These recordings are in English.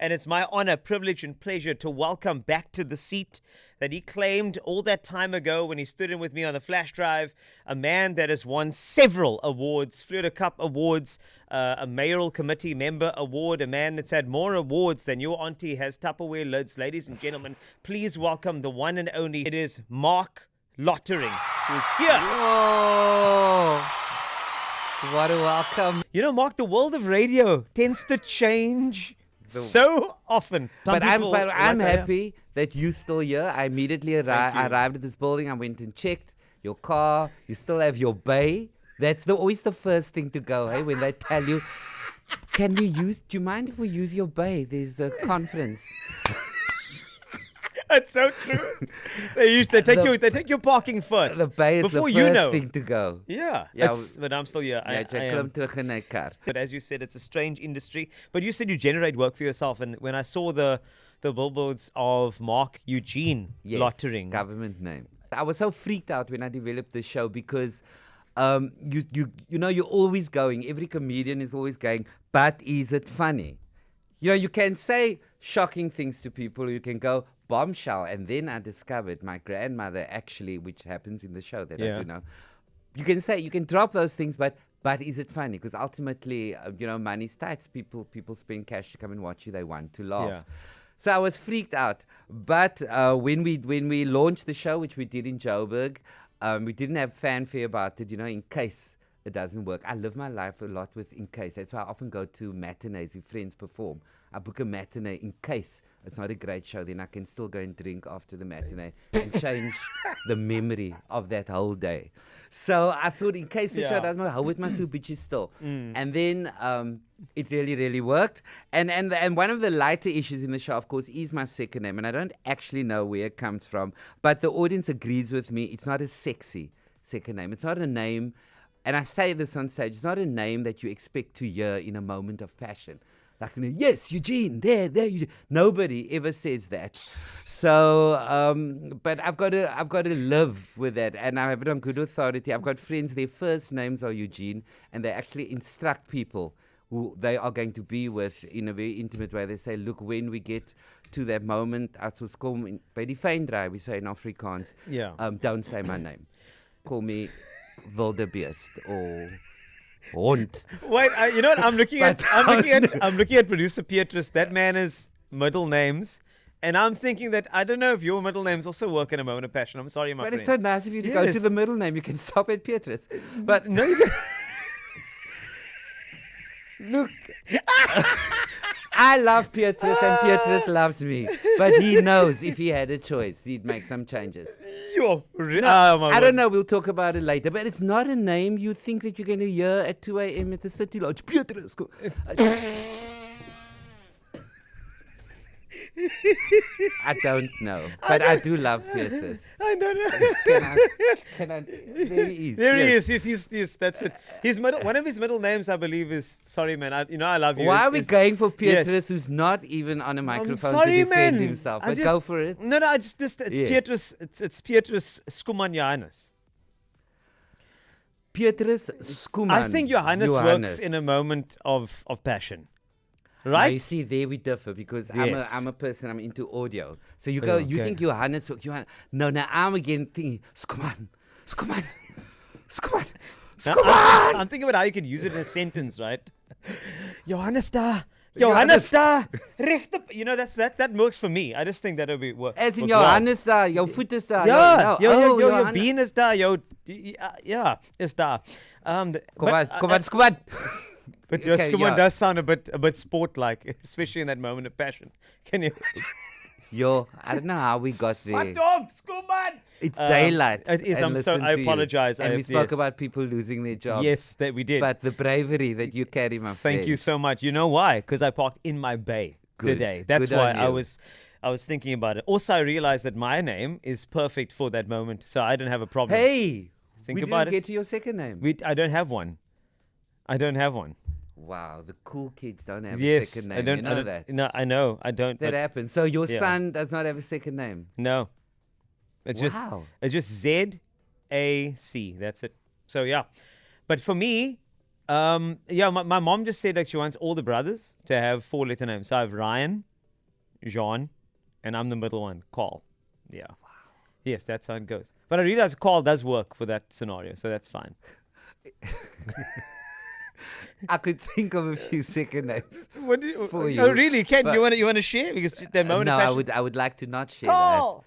And it's my honor, privilege, and pleasure to welcome back to the seat that he claimed all that time ago when he stood in with me on the flash drive, a man that has won several awards, Fleur Cup awards, a mayoral committee member award, a man that's had more awards than your auntie has Tupperware lids. Ladies and gentlemen, please welcome the one and only. It is Marc Lottering, who's here. Whoa! What a welcome. You know, Mark, the world of radio tends to change so often. But I'm happy that you're still here. I immediately arrived at this building. I went and checked your car. You still have your bay. That's always the first thing to go, hey, when they tell you, do you mind if we use your bay? There's a conference. That's so true. They take your parking first. The bay is before the you first know. thing to go. Yeah. But I'm still here. I am. But as you said, it's a strange industry. But you said you generate work for yourself. And when I saw the billboards of Marc Eugene Lottering. Government name. I was so freaked out when I developed the show because you're always going, every comedian is always going, but is it funny? You know, you can say shocking things to people. You can go bombshell. And then I discovered my grandmother actually, which happens in the show that I do know. You can drop those things, but is it funny? Because ultimately, money's tight. People spend cash to come and watch you. They want to laugh. Yeah. So I was freaked out. But when we launched the show, which we did in Joburg, we didn't have fanfare about it, in case it doesn't work. I live my life a lot with in case. That's why I often go to matinees if friends perform. I book a matinee in case it's not a great show. Then I can still go and drink after the matinee and change the memory of that whole day. So I thought in case the show doesn't work, how with my soup bitches still. And then it really, really worked. And one of the lighter issues in the show, of course, is my second name. And I don't actually know where it comes from. But the audience agrees with me. It's not a sexy second name. It's not a name. And I say this on stage, it's not a name that you expect to hear in a moment of passion. Like, yes, Eugene, there, Eugene. Nobody ever says that. So, but I've got to live with that, and I have it on good authority. I've got friends, their first names are Eugene, and they actually instruct people who they are going to be with in a very intimate way. They say, look, when we get to that moment, as ons kom by die fyndraai, we say in Afrikaans, don't say my name. Call me wildebeest or hond. Wait, you know what? I'm looking at producer Pietrus. That man is middle names, and I'm thinking that I don't know if your middle names also work in a moment of passion. I'm sorry, my friend. But it's so nice of you to go to the middle name. You can stop at Pietrus. But no, you don't. Look, I love Pietrus and Pietrus loves me. But he knows if he had a choice, he'd make some changes. I don't know, we'll talk about it later. But it's not a name you think that you're going to hear at 2 a.m. at the City Lodge. Pietrus. I don't know, but I do love Pietrus. I don't know. There he is. There he is. Yes, that's it. One of his middle names, I believe, is sorry, man. I love you. Why are we going for Pietrus, who's not even on a microphone to defend himself? But go for it. No, it's Pietrus. It's Pietrus Skuman Johannes. Pietrus Skuman. I think Johannes works in a moment of passion. Right? Now you see, there we differ because I'm a person, I'm into audio. So you go, you think Johannes. No, now I'm again thinking, Skuman. I'm thinking about how you could use it in a sentence, right? Johannes da. Recht. That works for me. I just think that would be work. As in Johannes da, your foot is da. Your bean is da. Is da. Come on. But your Skuman does sound a bit sport-like, especially in that moment of passion. Can you imagine? I don't know how we got there. Shut up, Skuman! It's daylight. It is. I apologize. And we spoke about people losing their jobs. Yes, that we did. But the bravery that you carry, my friend. Thank you so much. You know why? Because I parked in my bay today. That's why I was thinking about it. Also, I realized that my name is perfect for that moment, so I don't have a problem. Hey! Think we about didn't get to your second name. I don't have one. Wow, the cool kids don't have a second name. You know that? No, I know. I don't. That happens. So your son does not have a second name? No. It's just ZAC. That's it. So yeah. But for me, Yeah, my mom just said like she wants all the brothers to have 4-letter names. So I have Ryan, Jean, and I'm the middle one, Carl. Yeah. Yes, that's how it goes. But I realize Carl does work for that scenario, so that's fine. I could think of a few second names What do you, for you. oh, really? Ken, but- you want to share? Because the moment no, of fashion. I would like to not share Carl!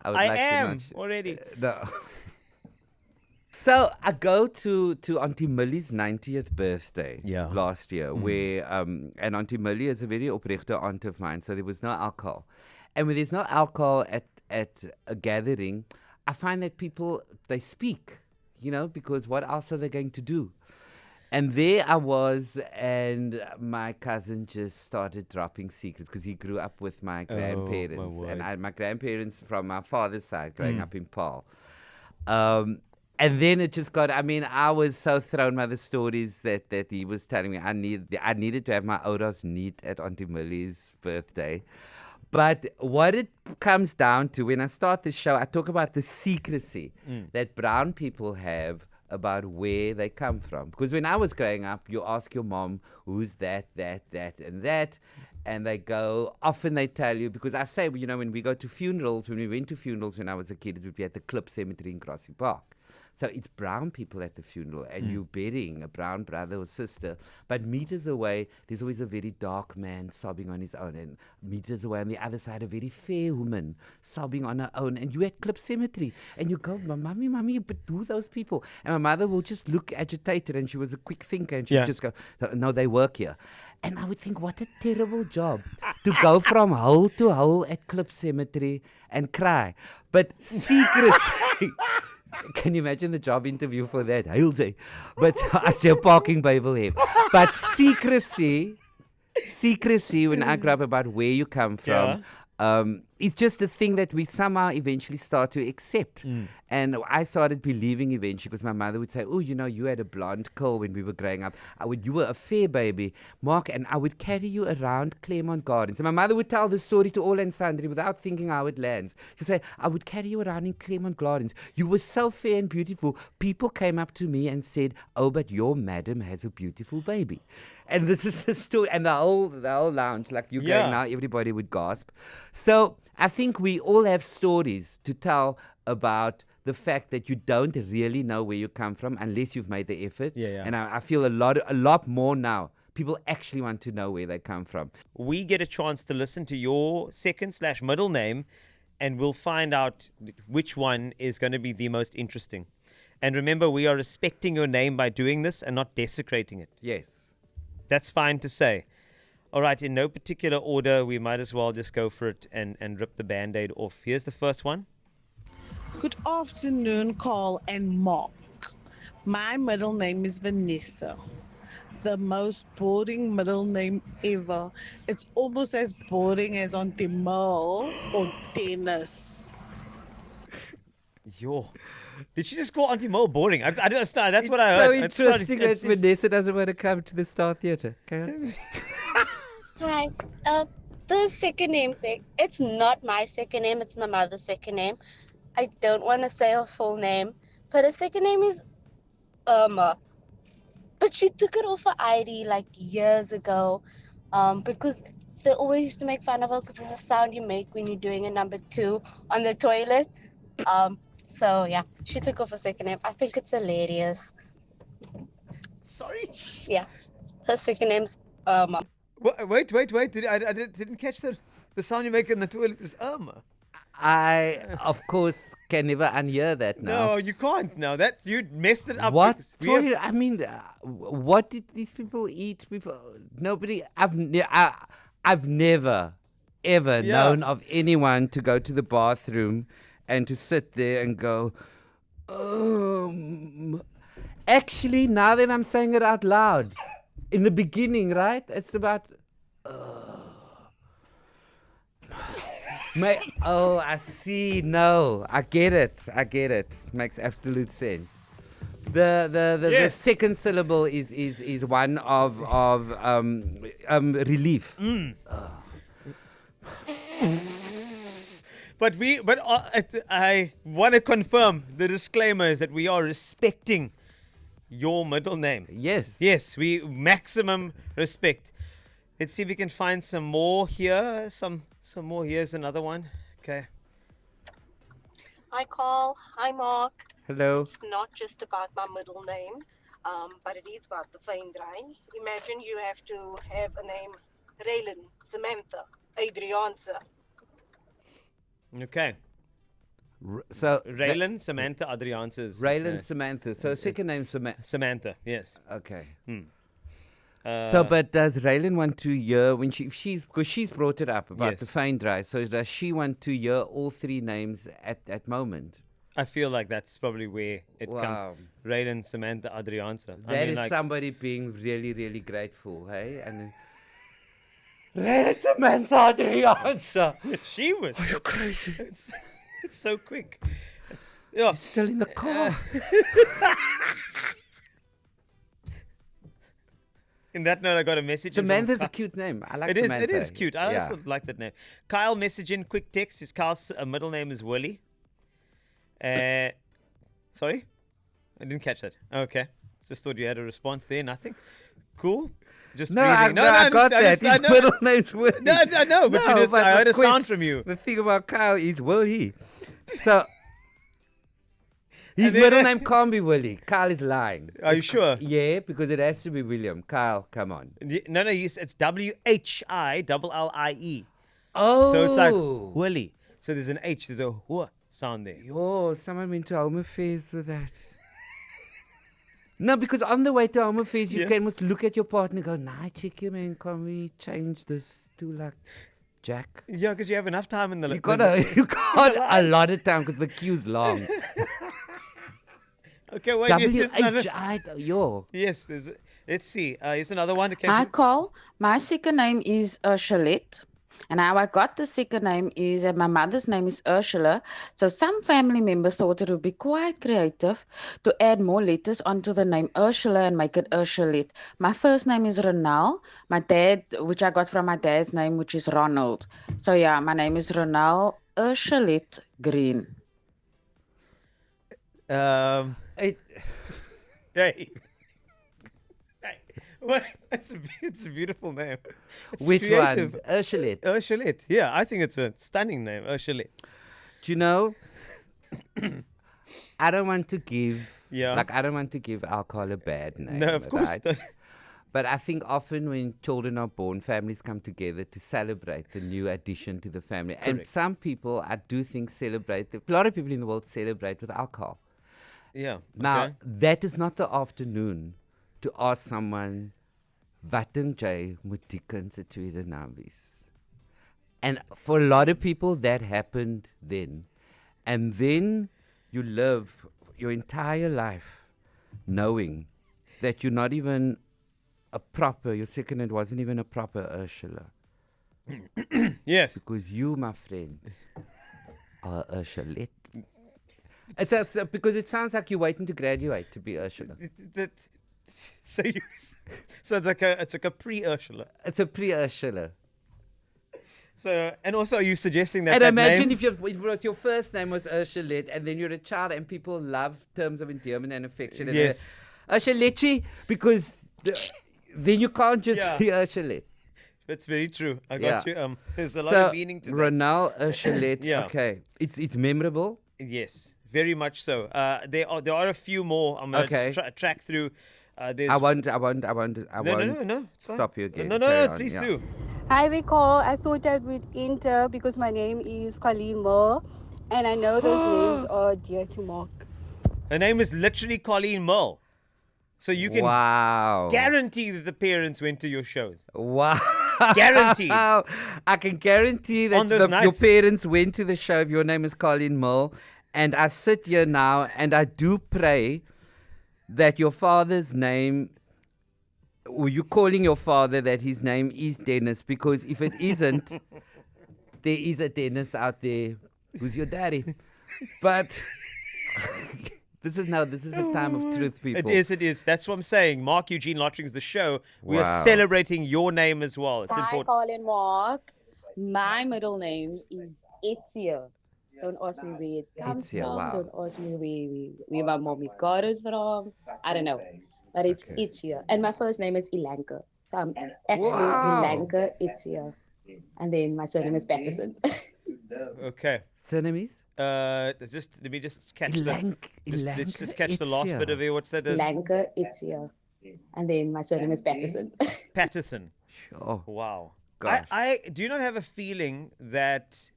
that. I would I like to am not share. already. No. So I go to Auntie Millie's 90th birthday last year, where and Auntie Millie is a very oprechte aunt of mine, so there was no alcohol. And when there's no alcohol at a gathering, I find that people, they speak, because what else are they going to do? And there I was, and my cousin just started dropping secrets because he grew up with my grandparents. And my grandparents from my father's side, growing up in Paarl. And then it just got, I was so thrown by the stories that he was telling me. I needed to have my Oros neat at Auntie Millie's birthday. But what it comes down to, when I start the show, I talk about the secrecy that brown people have about where they come from. Because when I was growing up, you ask your mom, who's that, and that. And often they tell you, because I say, when we went to funerals when I was a kid, it would be at the Klip Cemetery in Grassy Park. So it's brown people at the funeral, and you're burying a brown brother or sister. But meters away, there's always a very dark man sobbing on his own. And meters away on the other side, a very fair woman sobbing on her own. And you're at Klip Cemetery, and you go, Mommy, but who are those people? And my mother will just look agitated, and she was a quick thinker, and she'd just go, no, they work here. And I would think, what a terrible job to go from hole to hole at Klip Cemetery and cry. But secrecy... Can you imagine the job interview for that? I'll say. But as you're parking Bible here. But secrecy, when I grew up about where you come from, it's just a thing that we somehow eventually start to accept. And I started believing eventually, because my mother would say, oh, you had a blonde curl when we were growing up. You were a fair baby, Mark, and I would carry you around Claremont Gardens. And my mother would tell the story to all and sundry without thinking how it lands. She'd say, I would carry you around in Claremont Gardens. You were so fair and beautiful. People came up to me and said, oh, but your madam has a beautiful baby. And this is the story. And the whole lounge, like you're going now, everybody would gasp. So I think we all have stories to tell about the fact that you don't really know where you come from unless you've made the effort. And I feel a lot more now. People actually want to know where they come from. We get a chance to listen to your second/middle name, and we'll find out which one is going to be the most interesting. And remember, we are respecting your name by doing this and not desecrating it. Yes. That's fine to say. All right, in no particular order, we might as well just go for it and rip the Band-Aid off. Here's the first one. Good afternoon, Carl and Mark. My middle name is Vanessa. The most boring middle name ever. It's almost as boring as Auntie Merle or Dennis. Yo. Did she just call Auntie Merle boring? I don't understand. That's what I so heard. interesting that Vanessa doesn't want to come to the Star Theatre. Hi. The second name thing. It's not my second name. It's my mother's second name. I don't want to say her full name, but her second name is Irma. But she took it off her ID like years ago, because they always used to make fun of her because of the sound you make when you're doing a number 2 on the toilet. So yeah, she took off her second name. I think it's hilarious. Sorry? Yeah, her second name's Irma. Wait. I didn't catch that. The sound you make in the toilet is Irma. I, of course, can never unhear that now. No, you can't. No, that you messed it up. What? We have- I mean, what did these people eat before? Nobody. I've never, ever known of anyone to go to the bathroom and to sit there and go, Actually, now that I'm saying it out loud, in the beginning, right? It's about. I see. No, I get it. Makes absolute sense. The second syllable is one of relief. But I want to confirm the disclaimer is that we are respecting your middle name. Yes. Yes, we maximum respect. Let's see if we can find some more here. Some more. Here's another one. Okay. Hi, Carl. Hi, Mark. Hello. It's not just about my middle name, but it is about the Veendrei. Imagine you have to have a name Raylan, Samantha, Adrianza. Okay. So Raylan, Samantha, Adrian's. Raylan, Samantha. So second name Samantha. Yes. Okay. Uh, So, but does Raylan want to hear when because she's brought it up about Yes. the Veendrei. So does she want to hear all three names at that moment? I feel like that's probably where it comes. Wow. Raylan, Samantha, Adrianza. That is somebody being really, really grateful, hey? And Raylan, Samantha, Adrianza. She would. You're crazy. It's so quick. It's yeah. Still in the car. In that note, I got a message. in from Samantha's a Kyle. cute name. I like It is. Samantha. It is cute. I Yeah. also like that name. Kyle message in quick text. His Kyle's middle name is Willie. Sorry, I didn't catch that. Okay, just thought you had a response there. Nothing. Cool. Just No, breathing. I got that. His I know. middle name's Willie. No, but No, you just, but I heard the a sound quest- from you. The thing about Kyle is Willie. So his And then- middle name can't be Willie. Kyle is lying. Are you sure? Yeah, because it has to be William. Kyle, come on. No, it's WHILLIE. Oh. So it's like Willie. So there's an H. There's a wh sound there. Yo, someone went to Home Affairs with that. No, because on the way to Home Affairs, you Yeah. can must look at your partner and go, nah, check him, man. Can we change this to like Jack? Yeah, because you have enough time in the. You got a lot of time because the queue's long. Okay, wait. Here's another. WHI, yo. Yes, let's see. Here's another one. Okay. Hi, Carl. My second name is Charlotte. And how I got the second name is that my mother's name is Ursula. So some family members thought it would be quite creative to add more letters onto the name Ursula and make it Ursulette. My first name is Ronald. My dad, which I got from my dad's name, which is Ronald. So yeah, my name is Ronald Ursulette Green. Hey. Hey. What? It's a beautiful name. It's Which creative. one? Ursulette. Ursulette. Yeah, I think it's a stunning name. Ursulette. Do you know? I don't want to give. Yeah. Like I don't want to give alcohol a bad name. No, of course. right? But I think often when children are born, families come together to celebrate the new addition to the family. And Correct. some people, I do think, celebrate. A lot of people in the world celebrate with alcohol. Yeah. Now, okay. that is not the afternoon to ask someone, wat dink jy moet die kind se tweede naam wees? And for a lot of people, that happened then. And then you live your entire life knowing that you're not even your second name wasn't even a proper Ursula. Yes. Because you, my friend, are Ursulette. Because it sounds like you're waiting to graduate to be Ursula. So it's like a pre-Ursula. It's a pre-Ursula. So and also, are you suggesting that? And that imagine name, if your first name was Ursulette and then you're a child and people love terms of endearment and affection. And Yes. Ursulette, because then you can't just Yeah. be Ursulette. That's very true. I got Yeah. you. There's a lot So, of meaning to that. Ronald Ursulette. Yeah. Okay. It's memorable. Yes, very much so. There are a few more. I'm gonna Okay. just track through. There's I won't no, It's fine. stop you again. No, Carry on, please yeah. do. Hi there, Call. I thought I would enter because my name is Colleen Moore, and I know those names are dear to Mark. Her name is literally Colleen Mull. So you can Wow. guarantee that the parents went to your shows. Wow. Guaranteed. I can guarantee On that those your nights. parents went to the show if your name is Colleen Mill. And I sit here now and I do pray that your father's name, or you calling your father that his name is Dennis, because if it isn't, there is a Dennis out there who's your daddy. But this is the time of truth, people. It is. That's what I'm saying. Mark Eugene Lottering's the show. We are Wow. celebrating your name as well. It's Hi, important. Colin Mark. My middle name is Etzia. Don't ask me where it comes Itzia, from. wow. Don't ask me where my mommy got it from. I don't know. But it's Okay. Itzia. And my first name is Ilanka. So I'm actually Wow. Ilanka Itzia. And then my surname is Patterson. Okay. Surnames? Let me just catch Ilanka. just catch the last bit of it. What's that? Ilanka Itzia. And then my surname is Patterson. Patterson. Sure. Wow. Gosh. I do you not have a feeling that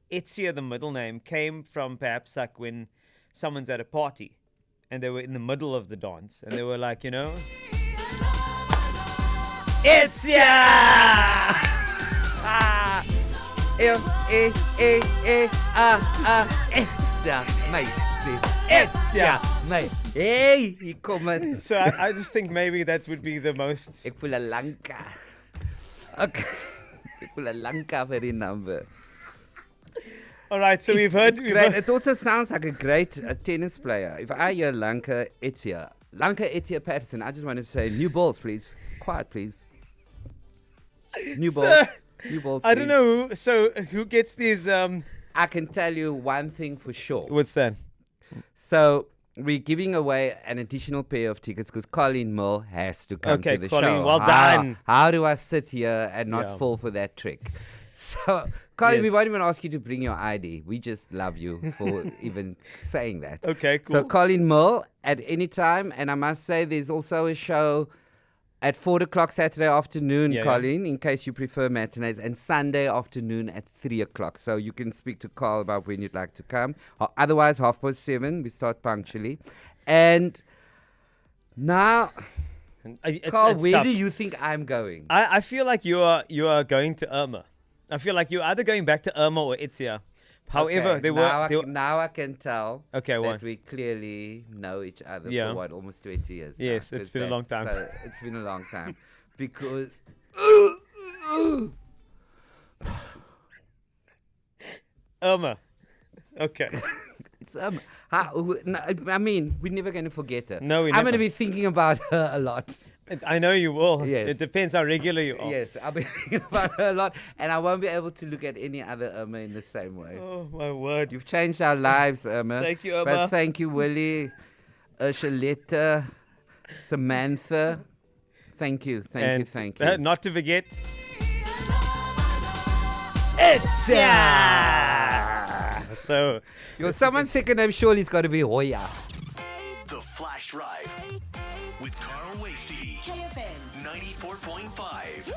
Itzia, the middle name, came from perhaps like when someone's at a party and they were in the middle of the dance and they were like, Itzia! Itzia, mate. Itzia, mate. Hey, hier kom het. So I just think maybe that would be the most. Ek voel 'n lanka. Okay. Ek voel 'n lanka vir die number. All right, so we've heard. Great. It also sounds like a great tennis player. If I hear Lanka Itzia Patterson, I just want to say new balls, please. Quiet, please. New balls. Sir, New balls. I don't please. know who gets these. I can tell you one thing for sure. What's that? So we're giving away an additional pair of tickets because Colleen Mill has to come Okay, to the Colleen, show. well done. How do I sit here and not Yeah. fall for that trick? So, Colleen, we Yes. won't even ask you to bring your ID. We just love you for even saying that. Okay, cool. So, Colleen Mill at any time. And I must say, there's also a show at 4 o'clock Saturday afternoon, Yeah, Colleen, in case you prefer matinees, and Sunday afternoon at 3 o'clock. So you can speak to Carl about when you'd like to come. Otherwise, 7:30, we start punctually. And now, Carl, where tough. do you think I'm going? I feel like you are going to Irma. I feel like you're either going back to Irma or Itzia. However, Okay, they now were. now I can tell Okay, that what? we clearly know each other Yeah. for almost 20 years. Yes, now, it's 'cause been a long that's- time. It's been a long time because Irma. Okay. it's I mean, we're never going to forget her. No, we're I'm going to never. be thinking about her a lot. I know you will. Yes. It depends how regular you are. Yes, I'll be thinking about her a lot, and I won't be able to look at any other Irma in the same way. Oh my word. You've changed our lives, Irma. Thank you, Irma. But thank you, Willie, Charlotte, Samantha. Thank you, thank you, thank you. Not to forget. So Someone's second name surely's got to be Hoya. The Flash Drive with Carl Wasty. KFM 94.5.